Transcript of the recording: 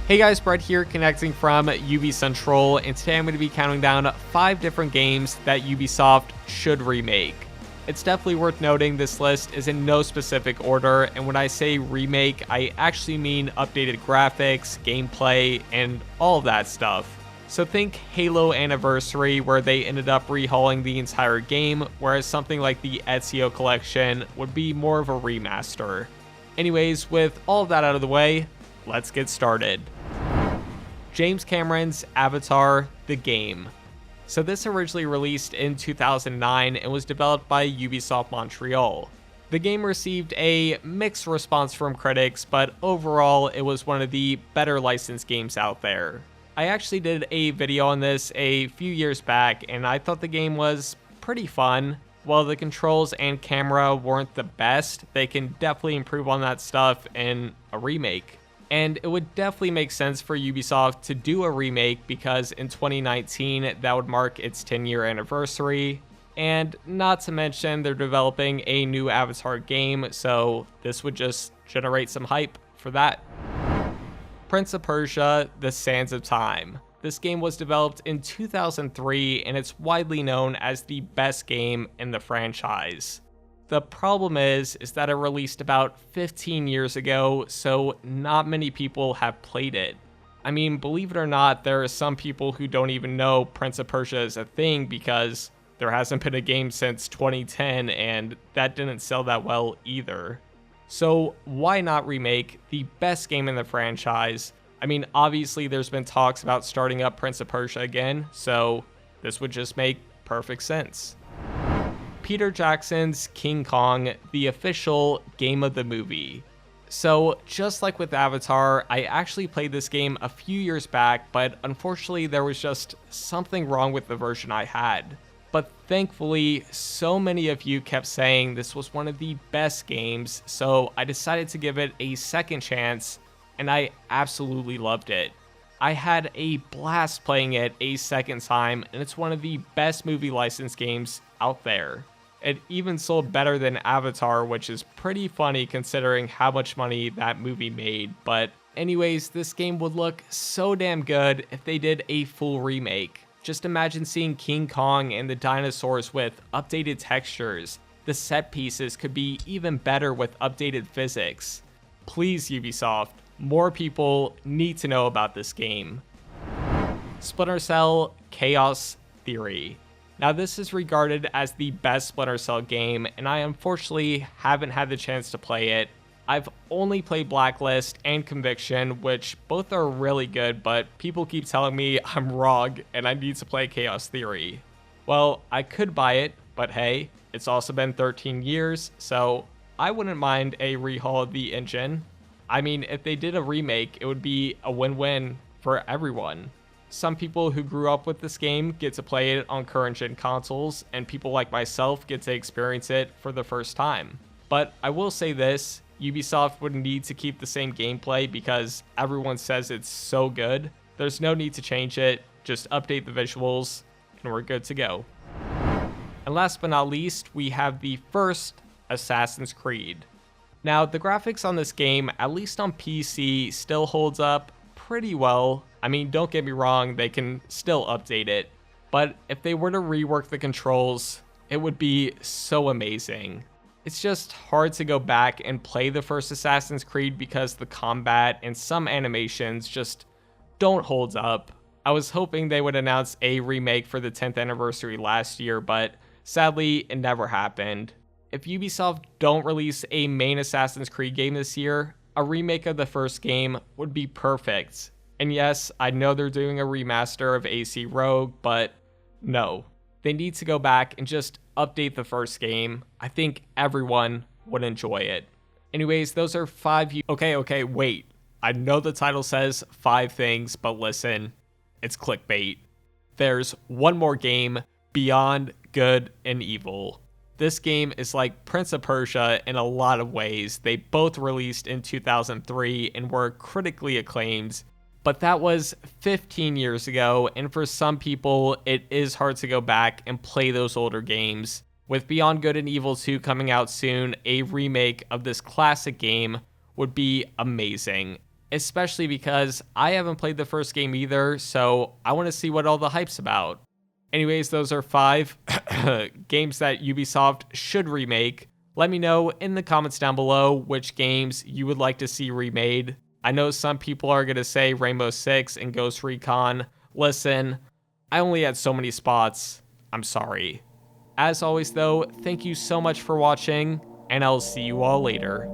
Hey guys, Brett here, connecting from UbiCentral, and today I'm going to be counting down 5 different games that Ubisoft should remake. It's definitely worth noting this list is in no specific order, and when I say remake, I actually mean updated graphics, gameplay, and all of that stuff. So think Halo Anniversary, where they ended up rehauling the entire game, whereas something like the Ezio Collection would be more of a remaster. Anyways, with all of that out of the way, let's get started. James Cameron's Avatar: The Game. So this originally released in 2009 and was developed by Ubisoft Montreal. The game received a mixed response from critics, but overall it was one of the better licensed games out there. I actually did a video on this a few years back, and I thought the game was pretty fun. While the controls and camera weren't the best, they can definitely improve on that stuff in a remake. And it would definitely make sense for Ubisoft to do a remake because in 2019, that would mark its 10-year anniversary. And not to mention, they're developing a new Avatar game, so this would just generate some hype for that. Prince of Persia: The Sands of Time. This game was developed in 2003, and it's widely known as the best game in the franchise. The problem is that it released about 15 years ago, so not many people have played it. I mean, believe it or not, there are some people who don't even know Prince of Persia is a thing because there hasn't been a game since 2010, and that didn't sell that well either. So why not remake the best game in the franchise? I mean, obviously there's been talks about starting up Prince of Persia again, so this would just make perfect sense. Peter Jackson's King Kong, the official game of the movie. So just like with Avatar, I actually played this game a few years back, but unfortunately there was just something wrong with the version I had. But thankfully, so many of you kept saying this was one of the best games, so I decided to give it a second chance, and I absolutely loved it. I had a blast playing it a second time, and it's one of the best movie licensed games out there. It even sold better than Avatar, which is pretty funny considering how much money that movie made. But anyways, this game would look so damn good if they did a full remake. Just imagine seeing King Kong and the dinosaurs with updated textures. The set pieces could be even better with updated physics. Please, Ubisoft, more people need to know about this game. Splinter Cell: Chaos Theory. Now this is regarded as the best Splinter Cell game, and I unfortunately haven't had the chance to play it. I've only played Blacklist and Conviction, which both are really good, but people keep telling me I'm wrong and I need to play Chaos Theory. Well, I could buy it, but hey, it's also been 13 years, so I wouldn't mind a rehaul of the engine. I mean, if they did a remake, it would be a win-win for everyone. Some people who grew up with this game get to play it on current-gen consoles, and people like myself get to experience it for the first time. But I will say this, Ubisoft would need to keep the same gameplay because everyone says it's so good. There's no need to change it, just update the visuals, and we're good to go. And last but not least, we have the first Assassin's Creed. Now, the graphics on this game, at least on PC, still holds up pretty well. I mean, don't get me wrong, they can still update it, but if they were to rework the controls, it would be so amazing. It's just hard to go back and play the first Assassin's Creed because the combat and some animations just don't hold up. I was hoping they would announce a remake for the 10th anniversary last year, but sadly, it never happened. If Ubisoft don't release a main Assassin's Creed game this year, a remake of the first game would be perfect. And yes, I know they're doing a remaster of AC Rogue, but no. They need to go back and just update the first game. I think everyone would enjoy it. Anyways, those are 5... Okay, wait. I know the title says 5 things, but listen, it's clickbait. There's one more game, Beyond Good and Evil. This game is like Prince of Persia in a lot of ways. They both released in 2003 and were critically acclaimed. But that was 15 years ago, and for some people, it is hard to go back and play those older games. With Beyond Good and Evil 2 coming out soon, a remake of this classic game would be amazing. especially because I haven't played the first game either, so I want to see what all the hype's about. Anyways, those are 5 games that Ubisoft should remake. Let me know in the comments down below which games you would like to see remade. I know some people are going to say Rainbow Six and Ghost Recon. Listen, I only had so many spots. I'm sorry. As always though, thank you so much for watching, and I'll see you all later.